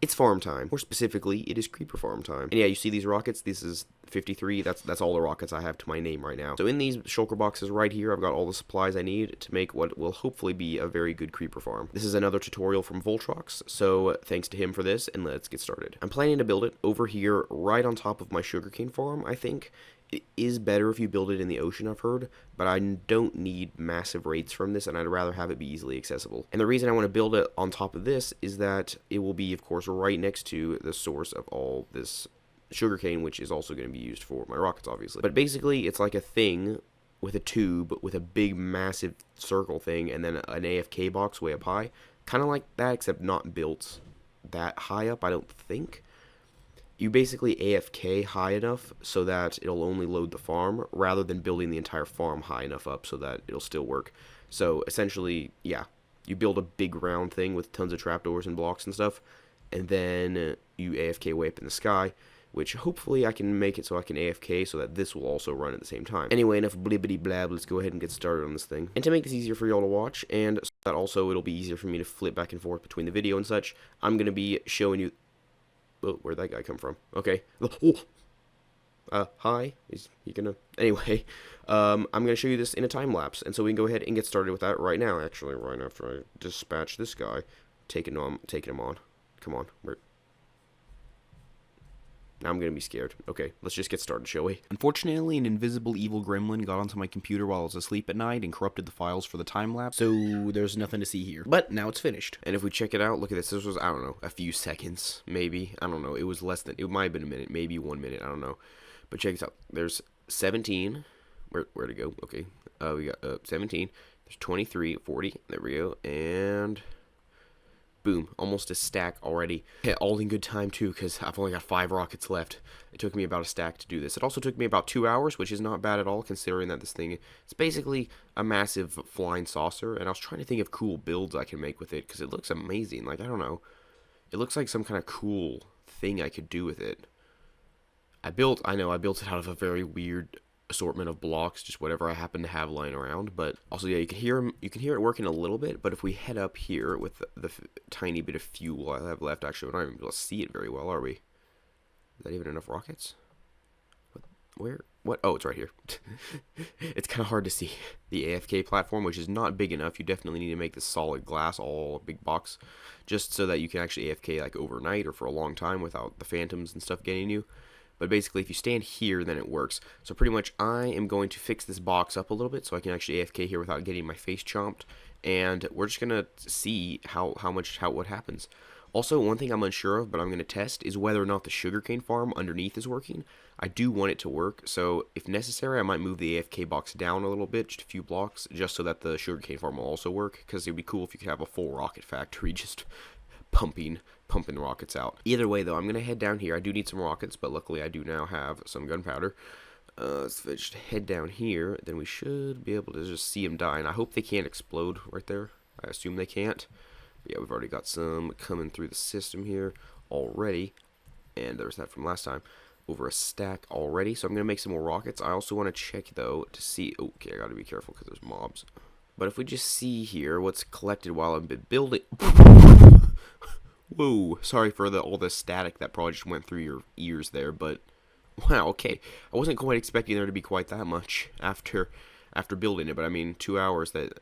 it's farm time. More specifically, it is creeper farm time. And yeah, you see these rockets? This is 53. That's all the rockets I have to my name right now. So in these shulker boxes right here, I've got all the supplies I need to make what will hopefully be a very good creeper farm. This is another tutorial from Voltrox, so thanks to him for this, and let's get started. I'm planning to build it over here right on top of my sugarcane farm, I think. It is better if you build it in the ocean, I've heard, but I don't need massive rates from this, and I'd rather have it be easily accessible. And the reason I want to build it on top of this is that it will be, of course, right next to the source of all this sugarcane, which is also going to be used for my rockets, obviously. But basically, it's like a thing with a tube with a big, massive circle thing, and then an AFK box way up high. Kind of like that, except not built that high up, I don't think. You basically AFK high enough so that it'll only load the farm, rather than building the entire farm high enough up so that it'll still work. So essentially, yeah, you build a big round thing with tons of trapdoors and blocks and stuff, and then you AFK way up in the sky, which hopefully I can make it so I can AFK so that this will also run at the same time. Anyway, enough blibbity blab, let's go ahead and get started on this thing. And to make this easier for y'all to watch, and so that also it'll be easier for me to flip back and forth between the video and such, I'm going to be showing you... Oh, where'd that guy come from? Okay. Oh. Hi. Is he gonna... Anyway, I'm gonna show you this in a time lapse, and so we can go ahead and get started with that right now. Actually, right after I dispatch this guy, taking him on. Come on. Now I'm gonna be scared. Okay, let's just get started, shall we? Unfortunately, an invisible evil gremlin got onto my computer while I was asleep at night and corrupted the files for the time lapse, so there's nothing to see here. But now it's finished. And if we check it out, look at this. This was, I don't know, a few seconds, maybe. I don't know. It was less than, it might have been a minute, maybe 1 minute, I don't know. But check this out. There's 17. Where'd it go? Okay. We got 17. There's 23, 40. There we go. And... boom, almost a stack already. Yeah, all in good time too, because I've only got 5 rockets left. It took me about a stack to do this. It also took me about 2 hours, which is not bad at all, considering that this thing is basically a massive flying saucer, and I was trying to think of cool builds I can make with it, because it looks amazing. Like, I don't know. It looks like some kind of cool thing I could do with it. I built it out of a very weird assortment of blocks, just whatever I happen to have lying around. But also, yeah, you can hear it working a little bit. But if we head up here with the tiny bit of fuel I have left, actually, we're not even able to see it very well, are we? Is that even enough rockets? Where? What? Oh, it's right here. It's kind of hard to see the AFK platform, which is not big enough. You definitely need to make this solid glass, all big box, just so that you can actually AFK like overnight or for a long time without the phantoms and stuff getting you. But basically, if you stand here, then it works. So pretty much, I am going to fix this box up a little bit so I can actually AFK here without getting my face chomped. And we're just gonna see what happens. Also, one thing I'm unsure of, but I'm gonna test, is whether or not the sugarcane farm underneath is working. I do want it to work, so if necessary, I might move the AFK box down a little bit, just a few blocks, just so that the sugarcane farm will also work. Because it would be cool if you could have a full rocket factory just pumping rockets out. Either way, though, I'm gonna head down here. I do need some rockets, but luckily I do now have some gunpowder. Let's just head down here. Then we should be able to just see them die. And I hope they can't explode right there. I assume they can't. But yeah, we've already got some coming through the system here already. And there's that from last time. Over a stack already. So I'm gonna make some more rockets. I also want to check though to see. Okay, I gotta be careful because there's mobs. But if we just see here what's collected while I've been building. Whoa, sorry for all the static that probably just went through your ears there, but wow, okay. I wasn't quite expecting there to be quite that much after building it, but I mean 2 hours of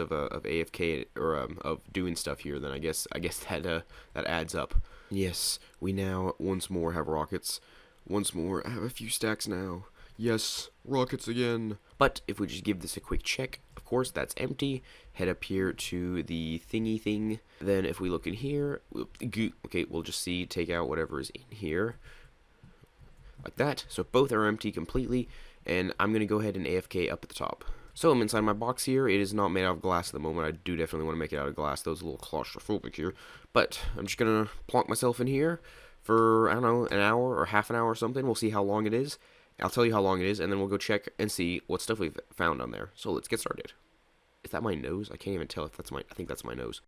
AFK or of doing stuff here, then I guess that adds up. Yes, we now once more have rockets. Once more, I have a few stacks now. Yes, rockets again. But if we just give this a quick check, of course, that's empty. Head up here to the thingy thing. Then if we look in here, okay, we'll just take out whatever is in here. Like that. So both are empty completely. And I'm going to go ahead and AFK up at the top. So I'm inside my box here. It is not made out of glass at the moment. I do definitely want to make it out of glass. Those a little claustrophobic here. But I'm just going to plonk myself in here for, I don't know, an hour or half an hour or something. We'll see how long it is. I'll tell you how long it is, and then we'll go check and see what stuff we've found on there. So let's get started. Is that my nose? I can't even tell if that's I think that's my nose.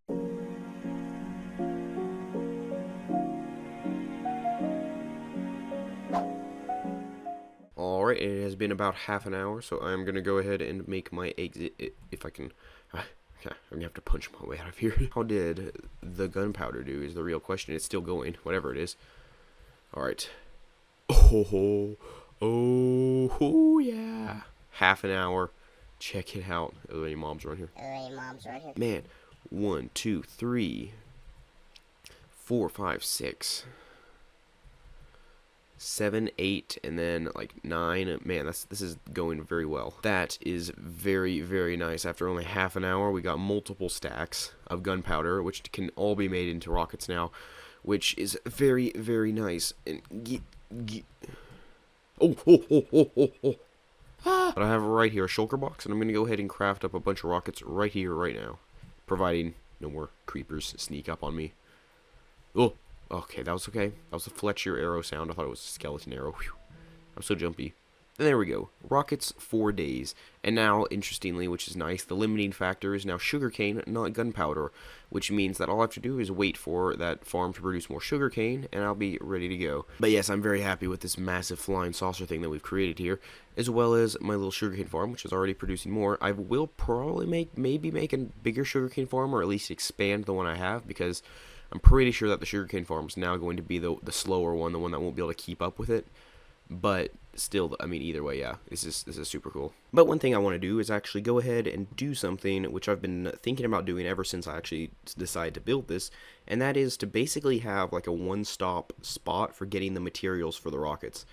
Alright, it has been about half an hour, so I'm going to go ahead and make my exit, if I can. Okay, I'm gonna have to punch my way out of here. How did the gunpowder do is the real question. It's still going, whatever it is. Alright. Oh, oh, yeah. Half an hour. Check it out. Are there any mobs around here? Man, 1, 2, 3, 4, 5, 6, 7, 8, and then like 9. Man, this is going very well. That is very, very nice. After only half an hour, we got multiple stacks of gunpowder, which can all be made into rockets now, which is very, very nice. And oh. Ah. But I have right here a shulker box, and I'm going to go ahead and craft up a bunch of rockets right here, right now. Providing no more creepers sneak up on me. Oh, okay, that was okay. That was a Fletcher arrow sound. I thought it was a skeleton arrow. Whew. I'm so jumpy. And there we go. Rockets 4 days. And now, interestingly, which is nice, the limiting factor is now sugarcane, not gunpowder, which means that all I have to do is wait for that farm to produce more sugarcane, and I'll be ready to go. But yes, I'm very happy with this massive flying saucer thing that we've created here, as well as my little sugarcane farm, which is already producing more. I will probably maybe make a bigger sugarcane farm, or at least expand the one I have, because I'm pretty sure that the sugarcane farm is now going to be the slower one, the one that won't be able to keep up with it. But still, I mean, either way, yeah, this is super cool. But one thing I want to do is actually go ahead and do something which I've been thinking about doing ever since I actually decided to build this, and that is to basically have like a one-stop spot for getting the materials for the rockets.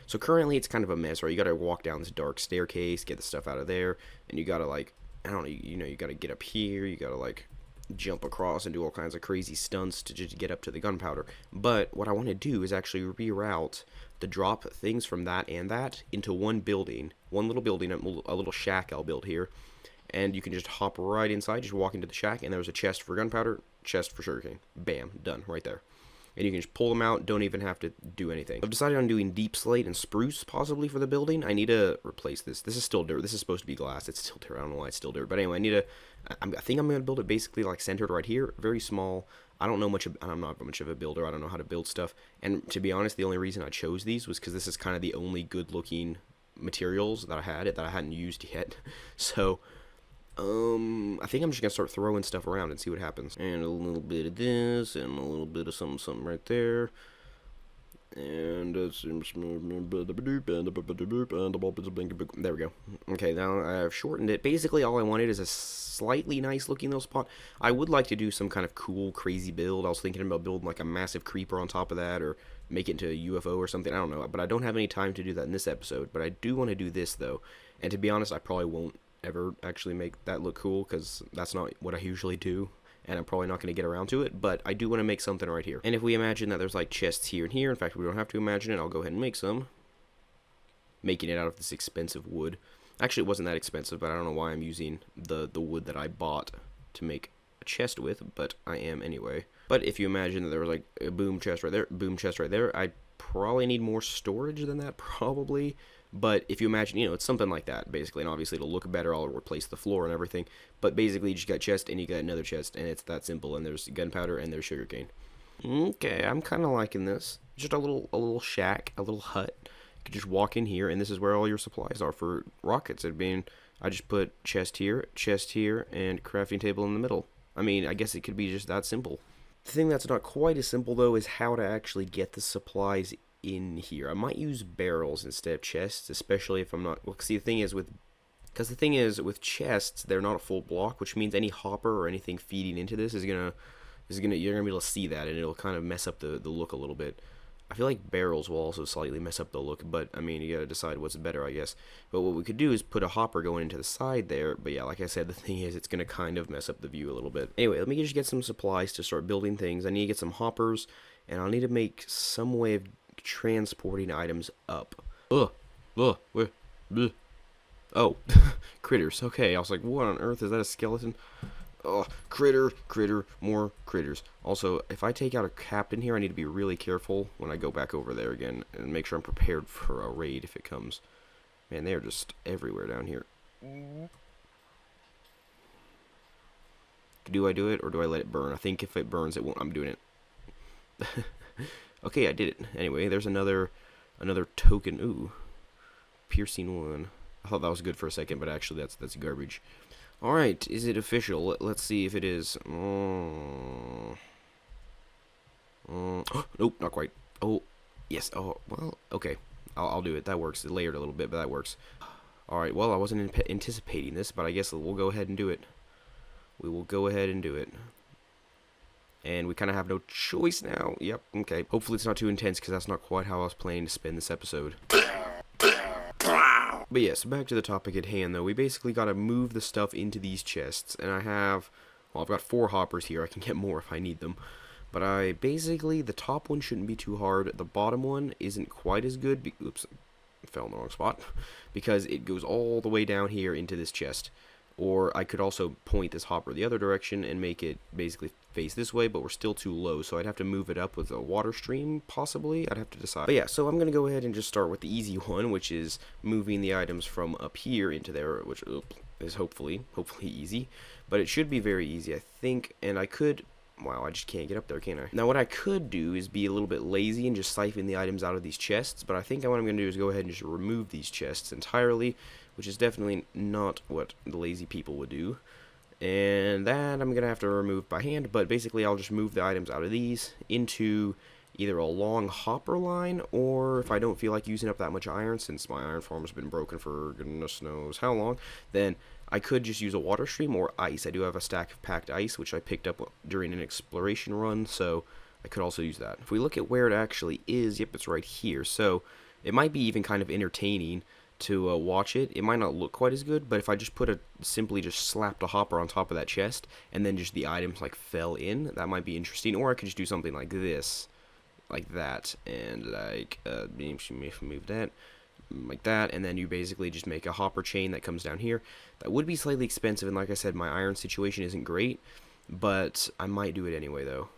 So currently it's kind of a mess, right? You gotta walk down this dark staircase, get the stuff out of there, and you gotta like, I don't know, you gotta get up here, you gotta like jump across and do all kinds of crazy stunts to just get up to the gunpowder. But what I want to do is actually reroute the drop things from that and that into one building, one little building, a little shack I'll build here, and you can just hop right inside, just walk into the shack, and there's a chest for gunpowder, chest for sugarcane. Bam, done right there. And you can just pull them out, don't even have to do anything. I've decided on doing deep slate and spruce possibly for the building. I need to replace this. This is still dirt. This is supposed to be glass. It's still dirt. I don't know why it's still dirt. But anyway, I think I'm going to build it basically like centered right here. Very small. I'm not much of a builder. I don't know how to build stuff. And to be honest, the only reason I chose these was because this is kind of the only good looking materials that I hadn't used yet. So I think I'm just gonna start throwing stuff around and see what happens. And a little bit of this, and a little bit of something right there. And there we go. Okay, now I've shortened it. Basically, all I wanted is a slightly nice looking little spot. I would like to do some kind of cool, crazy build. I was thinking about building like a massive creeper on top of that, or make it into a UFO or something. I don't know, but I don't have any time to do that in this episode. But I do want to do this though, and to be honest, I probably won't ever actually make that look cool, because that's not what I usually do, and I'm probably not going to get around to it. But I do want to make something right here. And if we imagine that there's like chests here and here, in fact we don't have to imagine it, I'll go ahead and make some, making it out of this expensive wood. Actually, it wasn't that expensive, but I don't know why I'm using the wood that I bought to make a chest with, but I am anyway. But if you imagine that there was like a boom chest right there, I probably need more storage than that, probably. But if you imagine, it's something like that, basically. And obviously, it'll look better. I'll replace the floor and everything. But basically, you just got chest, and you got another chest, and it's that simple. And there's gunpowder, and there's sugarcane. Okay, I'm kind of liking this. Just a little shack, a little hut. You could just walk in here, and this is where all your supplies are for rockets. I just put chest here, and crafting table in the middle. I mean, I guess it could be just that simple. The thing that's not quite as simple, though, is how to actually get the supplies in here. I might use barrels instead of chests, especially if I'm not, well, see, the thing is with chests, they're not a full block, which means any hopper or anything feeding into this you're gonna be able to see that, and it'll kind of mess up the look a little bit. I feel like barrels will also slightly mess up the look, but I mean, you gotta decide what's better, I guess. But what we could do is put a hopper going into the side there, but yeah, like I said, the thing is, it's gonna kind of mess up the view a little bit. Anyway, let me just get some supplies to start building things. I need to get some hoppers, and I'll need to make some way of transporting items up. Oh, critters. Okay, I was like, what on earth, is that a skeleton? Oh, critter, more critters. Also, if I take out a captain here, I need to be really careful when I go back over there again, and make sure I'm prepared for a raid if it comes. Man, they're just everywhere down here. Do I do it, or do I let it burn? I think if it burns, it won't. I'm doing it. Okay, I did it. Anyway, there's another token. Ooh, piercing one. I thought that was good for a second, but actually that's garbage. Alright, is it official? Let's see if it is. Nope, not quite. Oh, yes. Oh, well, okay. I'll do it. That works. It layered a little bit, but that works. Alright, well, I wasn't anticipating this, but I guess we'll go ahead and do it. We will go ahead and do it. And we kind of have no choice now. Yep, okay. Hopefully it's not too intense, because that's not quite how I was planning to spend this episode. But yes, back to the topic at hand, though. We basically got to move the stuff into these chests, and I have, well, I've got 4 hoppers here. I can get more if I need them. But the top one shouldn't be too hard. The bottom one isn't quite as good. Oops, I fell in the wrong spot. Because it goes all the way down here into this chest. Or I could also point this hopper the other direction and make it basically face this way, but we're still too low, so I'd have to move it up with a water stream, possibly. I'd have to decide. But yeah, so I'm going to go ahead and just start with the easy one, which is moving the items from up here into there, which is hopefully easy. But it should be very easy, I think, and I could... Wow, I just can't get up there, can I? Now, what I could do is be a little bit lazy and just siphon the items out of these chests, but I think what I'm going to do is go ahead and just remove these chests entirely, which is definitely not what the lazy people would do. And that I'm going to have to remove by hand, but basically I'll just move the items out of these into either a long hopper line, or if I don't feel like using up that much iron, since my iron farm has been broken for goodness knows how long, then I could just use a water stream or ice. I do have a stack of packed ice, which I picked up during an exploration run, so I could also use that. If we look at where it actually is, yep, it's right here. So it might be even kind of entertaining to watch it. It might not look quite as good, but if I just simply just slapped a hopper on top of that chest, and then just the items like fell in, that might be interesting. Or I could just do something like this, like that, and like move that like that, and then you basically just make a hopper chain that comes down here. That would be slightly expensive, and like I said, my iron situation isn't great, but I might do it anyway though.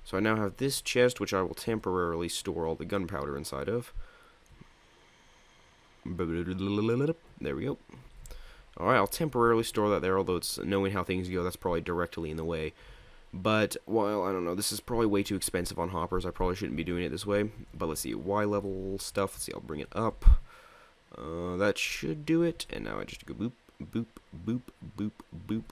So I now have this chest, which I will temporarily store all the gunpowder inside of. There we go. Alright, I'll temporarily store that there, although it's knowing how things go, that's probably directly in the way. But, well, I don't know, this is probably way too expensive on hoppers. I probably shouldn't be doing it this way. But let's see, Y level stuff. Let's see, I'll bring it up. That should do it. And now I just go boop, boop, boop, boop, boop.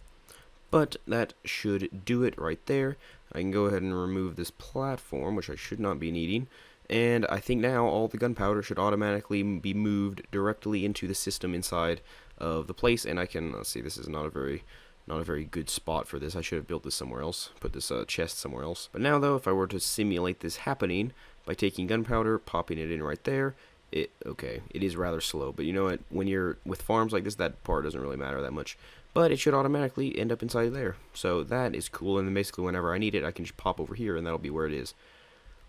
But that should do it right there. I can go ahead and remove this platform, which I should not be needing. And I think now all the gunpowder should automatically be moved directly into the system inside of the place. And I can, let's see, this is not a very good spot for this. I should have built this somewhere else, put this chest somewhere else. But now though, if I were to simulate this happening by taking gunpowder, popping it in right there, it is rather slow, but you know what, when you're with farms like this, that part doesn't really matter that much. But it should automatically end up inside there, so that is cool. And then basically whenever I need it, I can just pop over here and that'll be where it is.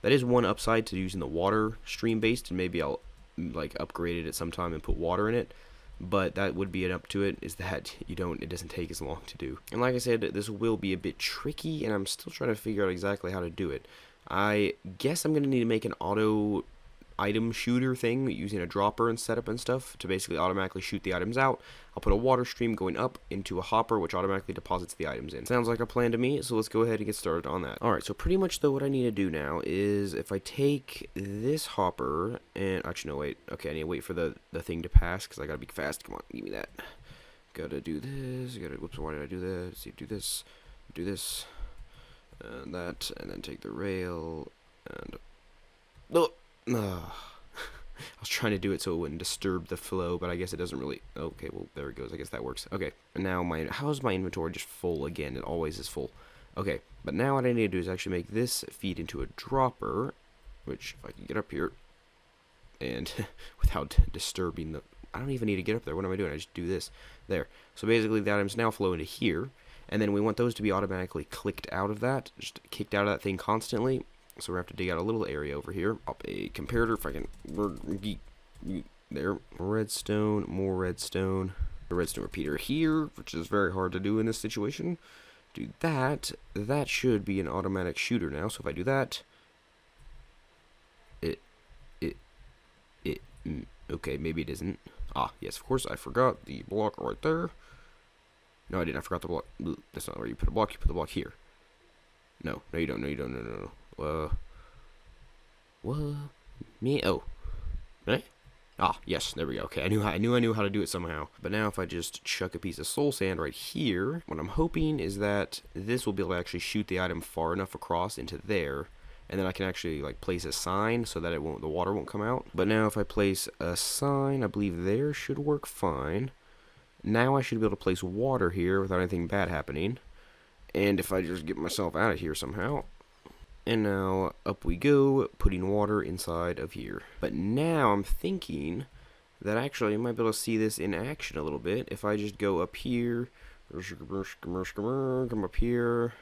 That is one upside to using the water stream based, and maybe I'll like upgrade it at some time and put water in it. But that would be an up to it, is that it doesn't take as long to do. And like I said, this will be a bit tricky, and I'm still trying to figure out exactly how to do it. I guess I'm going to need to make an auto item shooter thing using a dropper and setup and stuff to basically automatically shoot the items out. I'll put a water stream going up into a hopper, which automatically deposits the items in. Sounds like a plan to me, so let's go ahead and get started on that. Alright, so pretty much though what I need to do now is if I take this hopper and, actually no wait, okay, I need to wait for the thing to pass because I gotta be fast. Come on, give me that. Gotta do this, whoops, why did I do that? Let's see, do this, and that, and then take the rail, and, I was trying to do it so it wouldn't disturb the flow, but I guess it doesn't really. Okay, well, there it goes. I guess that works. Okay, and now how's my inventory just full again? It always is full. Okay, but now what I need to do is actually make this feed into a dropper, which if I can get up here, and without disturbing the. I don't even need to get up there. What am I doing? I just do this. There. So basically the items now flow into here, and then we want those to be automatically clicked out of that, just kicked out of that thing constantly. So we're going to have to dig out a little area over here. Pop a comparator if I can. There. Redstone, more redstone. A redstone repeater here, which is very hard to do in this situation. Do that. That should be an automatic shooter now. So if I do that. Okay, maybe it isn't. Ah, yes, of course, I forgot the block right there. No, I didn't. I forgot the block. That's not where you put a block. You put the block here. No, you don't. No. What? Me? Oh. Right? Ah, yes, there we go. Okay, I knew I knew how to do it somehow. But now if I just chuck a piece of soul sand right here, what I'm hoping is that this will be able to actually shoot the item far enough across into there, and then I can actually like place a sign so that the water won't come out. But now if I place a sign, I believe there should work fine. Now I should be able to place water here without anything bad happening. And if I just get myself out of here somehow. And now up we go, putting water inside of here. But now I'm thinking that actually I might be able to see this in action a little bit. If I just go up here, come up here,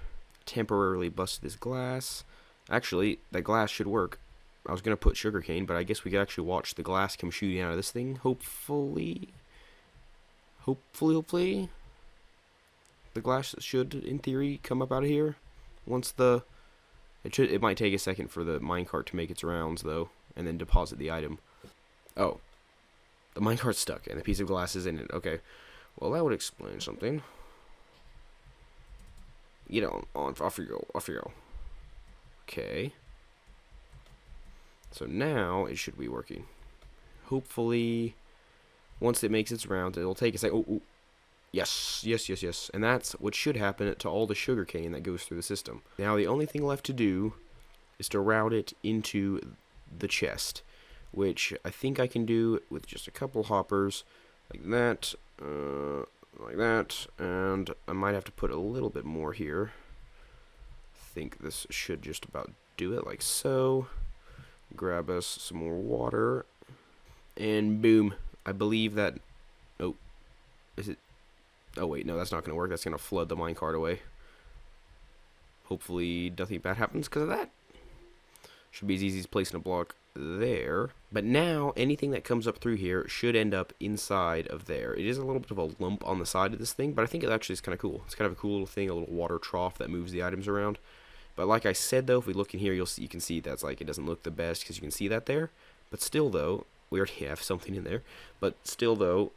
temporarily bust this glass. Actually, that glass should work. I was going to put sugarcane, but I guess we could actually watch the glass come shooting out of this thing. Hopefully. Hopefully. The glass should, in theory, come up out of here. Once the... It might take a second for the minecart to make its rounds, though, and then deposit the item. Oh. The minecart's stuck, and the piece of glass is in it. Okay. Well, that would explain something. Get on, off you go, off you go. Okay. So now it should be working. Hopefully, once it makes its rounds, it'll take a second. Oh, yes, yes, yes, yes. And that's what should happen to all the sugarcane that goes through the system. Now the only thing left to do is to route it into the chest, which I think I can do with just a couple hoppers, like that, and I might have to put a little bit more here. I think this should just about do it, like so. Grab us some more water, and boom. I believe that... Oh, is it... Oh wait, no, that's not going to work. That's going to flood the minecart away. Hopefully nothing bad happens because of that. Should be as easy as placing a block there. But now, anything that comes up through here should end up inside of there. It is a little bit of a lump on the side of this thing, but I think it actually is kind of cool. It's kind of a cool little thing, a little water trough that moves the items around. But like I said, though, if we look in here, you can see that's like, it doesn't look the best because you can see that there. But still, though, we already have something in there. But still, though,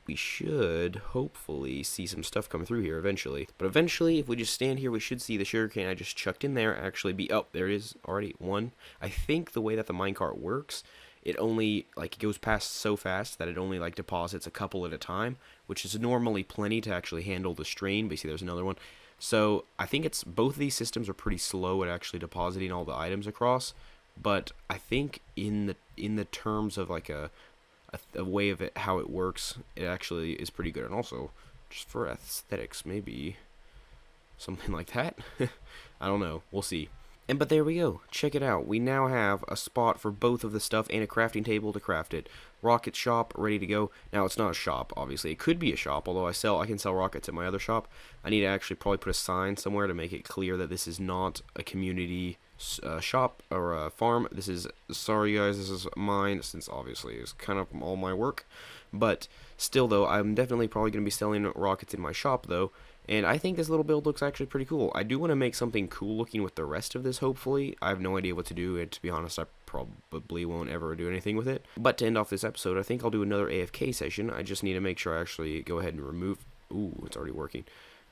we should hopefully see some stuff come through here eventually. But eventually, if we just stand here, we should see the sugarcane I just chucked in there actually be... Oh, there it is already, one. I think the way that the minecart works, it only, like, it goes past so fast that it only, like, deposits a couple at a time, which is normally plenty to actually handle the strain. But you see, there's another one. So I think it's... Both of these systems are pretty slow at actually depositing all the items across. But I think in the terms of, like, a way of it, how it works, it actually is pretty good. And also, just for aesthetics, maybe something like that. I don't know. We'll see. But there we go. Check it out. We now have a spot for both of the stuff and a crafting table to craft it. Rocket shop ready to go. Now, it's not a shop, obviously. It could be a shop, although I can sell rockets at my other shop. I need to actually probably put a sign somewhere to make it clear that this is not a community shop or a farm. This is, sorry guys, this is mine, since obviously it's kind of all my work. But still, though, I'm definitely probably going to be selling rockets in my shop, though. And I think this little build looks actually pretty cool. I do want to make something cool looking with the rest of this, hopefully. I have no idea what to do, and to be honest, I probably won't ever do anything with it. But to end off this episode, I think I'll do another AFK session. I just need to make sure I actually go ahead and remove... Ooh, it's already working.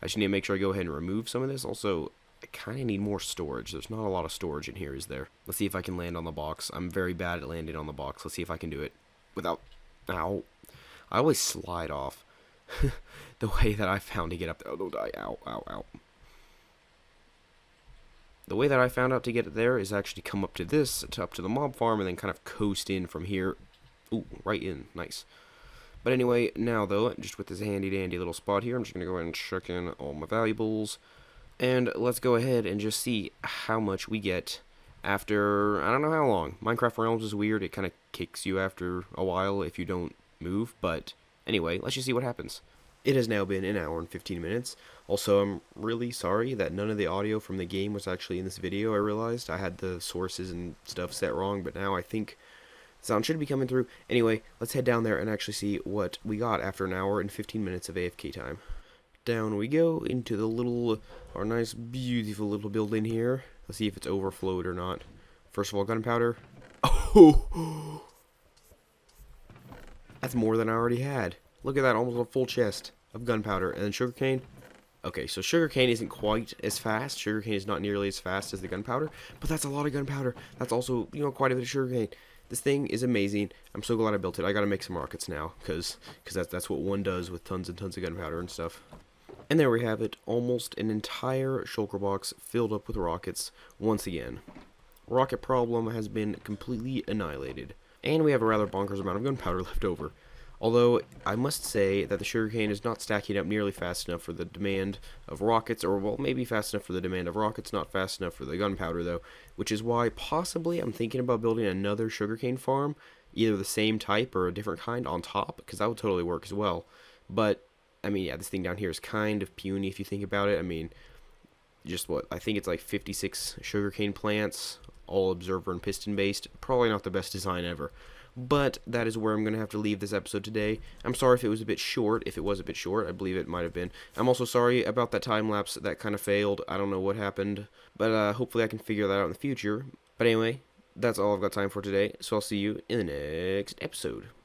I just need to make sure I go ahead and remove some of this. Also, I kind of need more storage. There's not a lot of storage in here, is there? Let's see if I can land on the box. I'm very bad at landing on the box. Let's see if I can do it without... Ow. I always slide off. The way that I found to get up there. Oh, don't die. Ow, ow, ow. The way that I found out to get it there is actually come up to this, up to the mob farm, and then kind of coast in from here. Ooh, right in. Nice. But anyway, now though, just with this handy dandy little spot here, I'm just going to go ahead and chuck in all my valuables. And let's go ahead and just see how much we get after, I don't know how long. Minecraft Realms is weird. It kind of kicks you after a while if you don't move. But anyway, let's just see what happens. It has now been an hour and 15 minutes. Also, I'm really sorry that none of the audio from the game was actually in this video. I realized I had the sources and stuff set wrong, but now I think sound should be coming through. Anyway, let's head down there and actually see what we got after an hour and 15 minutes of AFK time. Down we go into the little, our nice, beautiful little building here. Let's see if it's overflowed or not. First of all, gunpowder. Oh! That's more than I already had. Look at that, almost a full chest of gunpowder. And then sugarcane. Okay, so sugarcane isn't quite as fast. Sugarcane is not nearly as fast as the gunpowder, but that's a lot of gunpowder. That's also, you know, quite a bit of sugarcane. This thing is amazing. I'm so glad I built it. I gotta make some rockets now, because that's what one does with tons and tons of gunpowder and stuff. And there we have it, almost an entire shulker box filled up with rockets once again. Rocket problem has been completely annihilated. And we have a rather bonkers amount of gunpowder left over. Although, I must say that the sugarcane is not stacking up nearly fast enough for the demand of rockets, or, well, maybe fast enough for the demand of rockets, not fast enough for the gunpowder, though, which is why possibly I'm thinking about building another sugarcane farm, either the same type or a different kind on top, because that would totally work as well. But, I mean, yeah, this thing down here is kind of puny if you think about it. I mean, just what, I think it's like 56 sugarcane plants, all observer and piston based. Probably not the best design ever. But that is where I'm going to have to leave this episode today. I'm sorry if it was a bit short. If it was a bit short, I believe it might have been. I'm also sorry about that time lapse that kind of failed. I don't know what happened. But hopefully I can figure that out in the future. But anyway, that's all I've got time for today. So I'll see you in the next episode.